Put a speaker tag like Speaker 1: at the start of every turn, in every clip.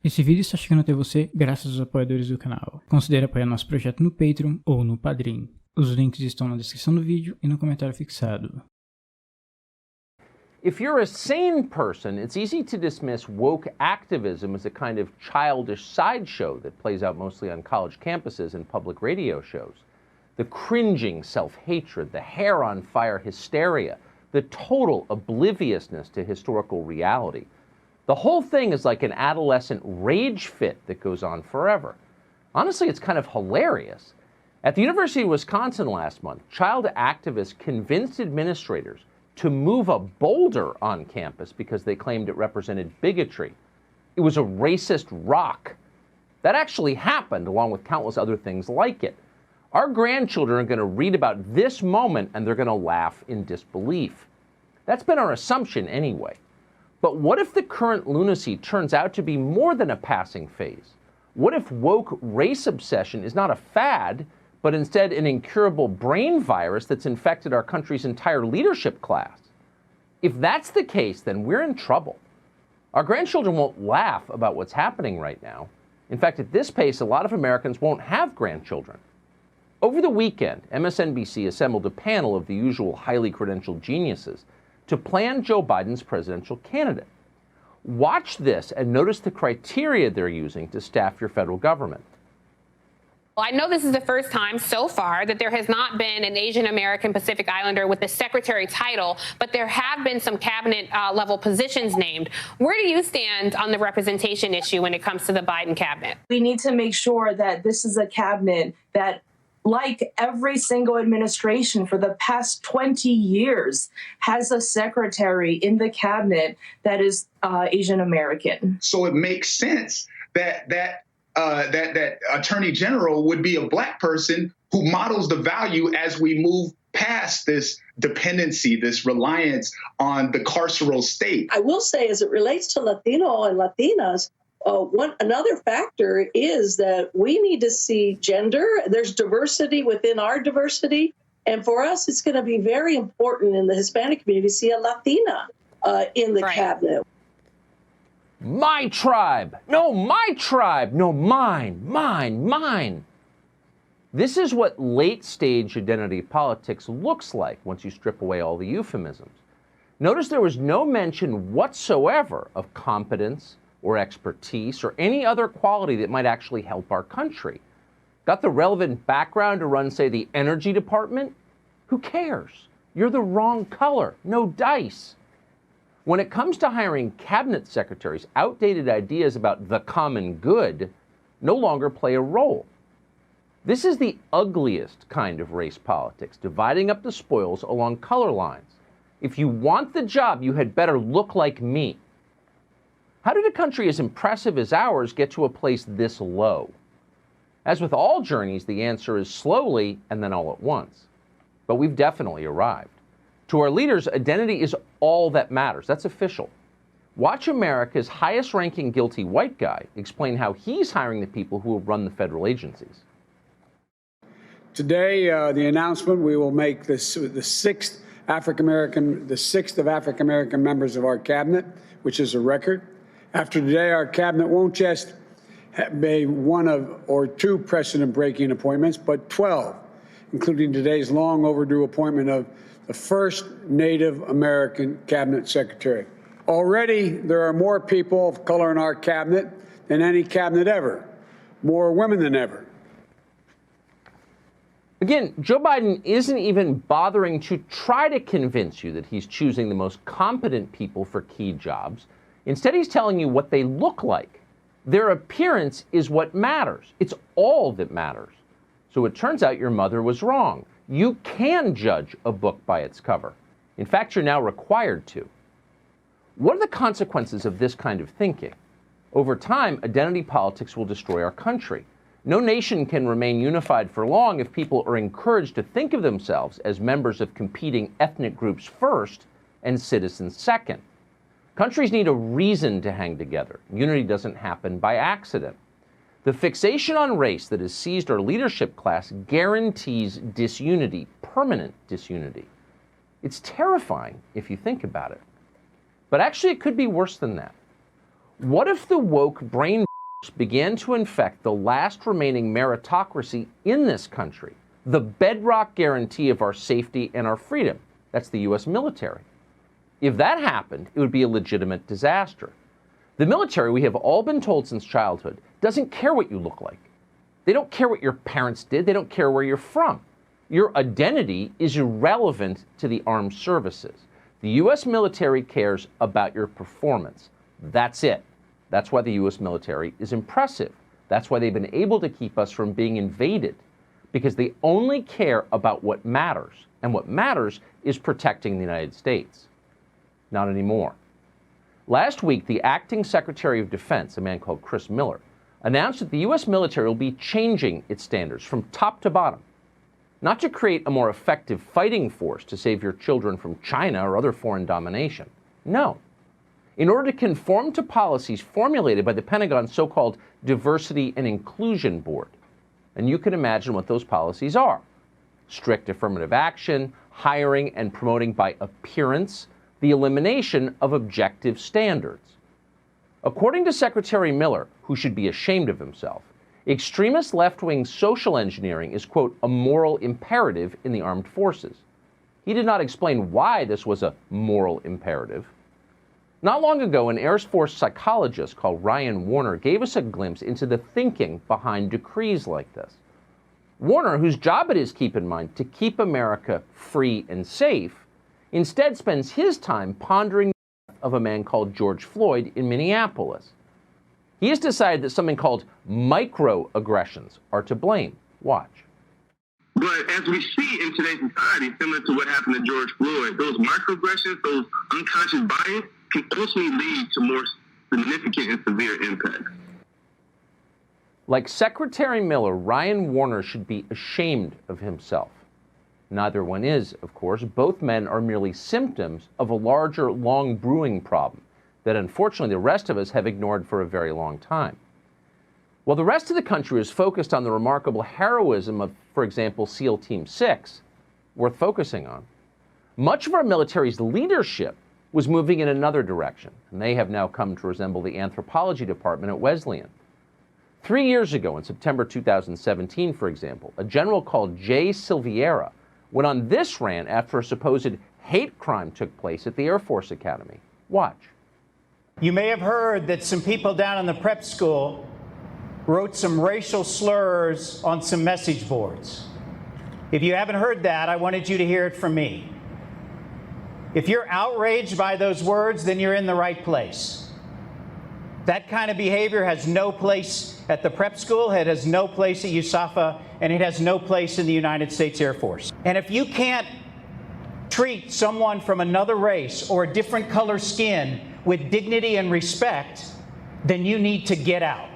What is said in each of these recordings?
Speaker 1: Esse vídeo está chegando até você graças aos apoiadores do canal. Considere apoiar nosso projeto no Patreon ou no Padrim. Os links estão na descrição do vídeo e no comentário fixado.
Speaker 2: If you're a sane person, it's easy to dismiss woke activism as a kind of childish sideshow that plays out mostly on college campuses and public radio shows. The cringing self-hatred, the hair-on-fire hysteria, the total obliviousness to historical reality. The whole thing is like an adolescent rage fit that goes on forever. Honestly, it's kind of hilarious. At the University of Wisconsin last month, child activists convinced administrators to move a boulder on campus because they claimed it represented bigotry. It was a racist rock. That actually happened, along with countless other things like it. Our grandchildren are going to read about this moment and they're going to laugh in disbelief. That's been our assumption anyway. But what if the current lunacy turns out to be more than a passing phase? What if woke race obsession is not a fad, but instead an incurable brain virus that's infected our country's entire leadership class? If that's the case, then we're in trouble. Our grandchildren won't laugh about what's happening right now. In fact, at this pace, a lot of Americans won't have grandchildren. Over the weekend, MSNBC assembled a panel of the usual highly credentialed geniuses to plan Joe Biden's presidential candidate. Watch this and notice the criteria they're using to staff your federal government.
Speaker 3: Well, I know this is the first time so far that there has not been an Asian American Pacific Islander with the secretary title, but there have been some cabinet level positions named. Where do you stand on the representation issue when it comes to the Biden cabinet?
Speaker 4: We need to make sure that this is a cabinet that, like every single administration for the past 20 years, has a secretary in the cabinet that is Asian American.
Speaker 5: So it makes sense that attorney general would be a black person who models the value as we move past this dependency, this reliance on the carceral state.
Speaker 6: I will say, as it relates to Latino and Latinas, another factor is that we need to see gender. There's diversity within our diversity. And for us, it's going to be very important in the Hispanic community to see a Latina in the cabinet.
Speaker 2: My tribe. No, my tribe. No, mine, mine, mine. This is what late-stage identity politics looks like once you strip away all the euphemisms. Notice there was no mention whatsoever of competence or expertise or any other quality that might actually help our country. Got the relevant background to run, say, the energy department? Who cares? You're the wrong color. No dice. When it comes to hiring cabinet secretaries, outdated ideas about the common good no longer play a role. This is the ugliest kind of race politics, dividing up the spoils along color lines. If you want the job, you had better look like me. How did a country as impressive as ours get to a place this low? As with all journeys, the answer is slowly and then all at once. But we've definitely arrived. To our leaders, identity is all that matters. That's official. Watch America's highest-ranking guilty white guy explain how he's hiring the people who will run the federal agencies.
Speaker 7: Today, the announcement, we will make the sixth of African-American members of our cabinet, which is a record. After today, our cabinet won't just be one or two precedent-breaking appointments, but 12, including today's long overdue appointment of the first Native American cabinet secretary. Already, there are more people of color in our cabinet than any cabinet ever, more women than ever.
Speaker 2: Again, Joe Biden isn't even bothering to try to convince you that he's choosing the most competent people for key jobs. Instead, he's telling you what they look like. Their appearance is what matters. It's all that matters. So it turns out your mother was wrong. You can judge a book by its cover. In fact, you're now required to. What are the consequences of this kind of thinking? Over time, identity politics will destroy our country. No nation can remain unified for long if people are encouraged to think of themselves as members of competing ethnic groups first and citizens second. Countries need a reason to hang together. Unity doesn't happen by accident. The fixation on race that has seized our leadership class guarantees disunity, permanent disunity. It's terrifying if you think about it. But actually, it could be worse than that. What if the woke brain began to infect the last remaining meritocracy in this country, the bedrock guarantee of our safety and our freedom? That's the U.S. military. If that happened, it would be a legitimate disaster. The military, we have all been told since childhood, doesn't care what you look like. They don't care what your parents did. They don't care where you're from. Your identity is irrelevant to the armed services. The U.S. military cares about your performance. That's it. That's why the U.S. military is impressive. That's why they've been able to keep us from being invaded, because they only care about what matters. And what matters is protecting the United States. Not anymore. Last week, the acting Secretary of Defense, a man called Chris Miller, announced that the U.S. military will be changing its standards from top to bottom, not to create a more effective fighting force to save your children from China or other foreign domination. No. In order to conform to policies formulated by the Pentagon's so-called Diversity and Inclusion Board. And you can imagine what those policies are. Strict affirmative action, hiring and promoting by appearance, the elimination of objective standards. According to Secretary Miller, who should be ashamed of himself, extremist left-wing social engineering is, quote, a moral imperative in the armed forces. He did not explain why this was a moral imperative. Not long ago, an Air Force psychologist called Ryan Warner gave us a glimpse into the thinking behind decrees like this. Warner, whose job it is, keep in mind, to keep America free and safe, instead spends his time pondering the death of a man called George Floyd in Minneapolis. He has decided that something called microaggressions are to blame. Watch.
Speaker 8: But as we see in today's society, similar to what happened to George Floyd, those microaggressions, those unconscious bias, can ultimately lead to more significant and severe impacts.
Speaker 2: Like Secretary Miller, Ryan Warner should be ashamed of himself. Neither one is, of course. Both men are merely symptoms of a larger, long brewing problem that unfortunately the rest of us have ignored for a very long time. While the rest of the country is focused on the remarkable heroism of, for example, SEAL Team 6, worth focusing on, much of our military's leadership was moving in another direction, and they have now come to resemble the anthropology department at Wesleyan. 3 years ago, in September 2017, for example, a general called Jay Silveira went on this rant after a supposed hate crime took place at the Air Force Academy. Watch.
Speaker 9: You may have heard that some people down in the prep school wrote some racial slurs on some message boards. If you haven't heard that, I wanted you to hear it from me. If you're outraged by those words, then you're in the right place. That kind of behavior has no place at the prep school, it has no place at USAFA, and it has no place in the United States Air Force. And if you can't treat someone from another race or a different color skin with dignity and respect, then you need to get out.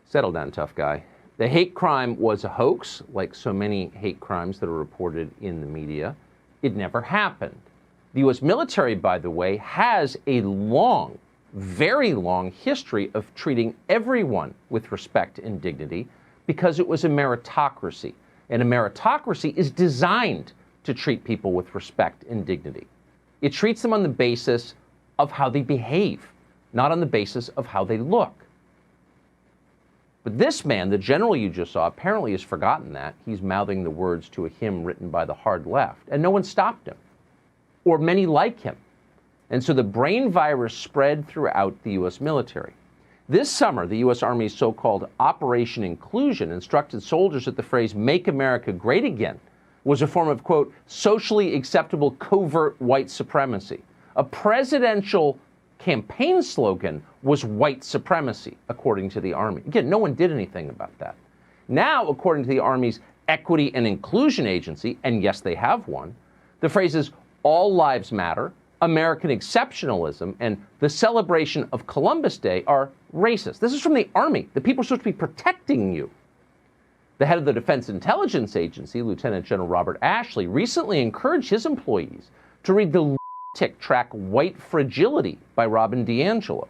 Speaker 2: Settle down, tough guy. The hate crime was a hoax, like so many hate crimes that are reported in the media. It never happened. The U.S. military, by the way, has a long, very long history of treating everyone with respect and dignity because it was a meritocracy. And a meritocracy is designed to treat people with respect and dignity. It treats them on the basis of how they behave, not on the basis of how they look. But this man, the general you just saw, apparently has forgotten that. He's mouthing the words to a hymn written by the hard left, and no one stopped him, or many like him. And so the brain virus spread throughout the U.S. military. This summer, the U.S. Army's so-called Operation Inclusion instructed soldiers that the phrase, "Make America Great Again," was a form of, quote, socially acceptable covert white supremacy. A presidential campaign slogan was white supremacy, according to the Army. Again, no one did anything about that. Now, according to the Army's Equity and Inclusion Agency, and yes, they have one, the phrases "all lives matter," American exceptionalism, and the celebration of Columbus Day are racist. This is from the Army. The people are supposed to be protecting you. The head of the Defense Intelligence Agency, Lieutenant General Robert Ashley, recently encouraged his employees to read the lunatic track White Fragility by Robin DiAngelo,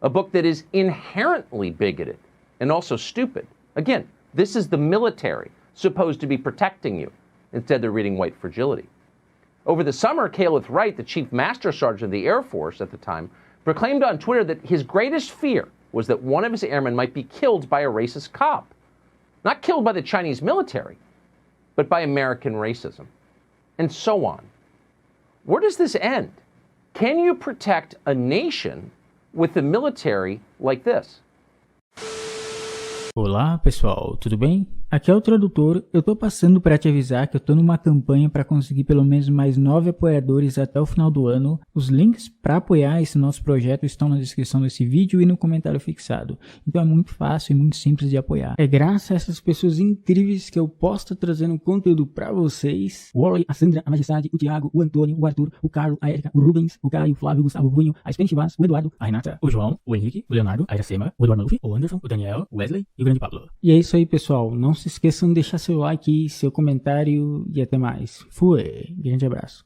Speaker 2: a book that is inherently bigoted and also stupid. Again, this is the military supposed to be protecting you. Instead, they're reading White Fragility. Over the summer, Caleb Wright, the Chief Master Sergeant of the Air Force at the time, proclaimed on Twitter that his greatest fear was that one of his airmen might be killed by a racist cop. Not killed by the Chinese military, but by American racism. And so on. Where does this end? Can you protect a nation with the military like this?
Speaker 1: Olá pessoal, tudo bem? Aqui é o tradutor, eu tô passando para te avisar que eu tô numa campanha para conseguir pelo menos mais 9 apoiadores até o final do ano. Os links para apoiar esse nosso projeto estão na descrição desse vídeo e no comentário fixado. Então é muito fácil e muito simples de apoiar. É graças a essas pessoas incríveis que eu posso estar trazendo conteúdo para vocês. O Warlei, a Sandra, a Majestade, o Thiago, o Antônio, o Arthur, o Carlo, a Erika, o Rubens, o Caio, o Flavio, o Gustavo, o Vunho, a Spanish.vaz, o Eduardo, a Renata, o João, o Henrique, o Leonardo, a Iracema, o Eduardo Maluf, o Anderson, o Daniel, o Wesley e o grande Pablo. E é isso aí pessoal, não se esqueçam de deixar seu like, seu comentário e até mais. Fui, grande abraço.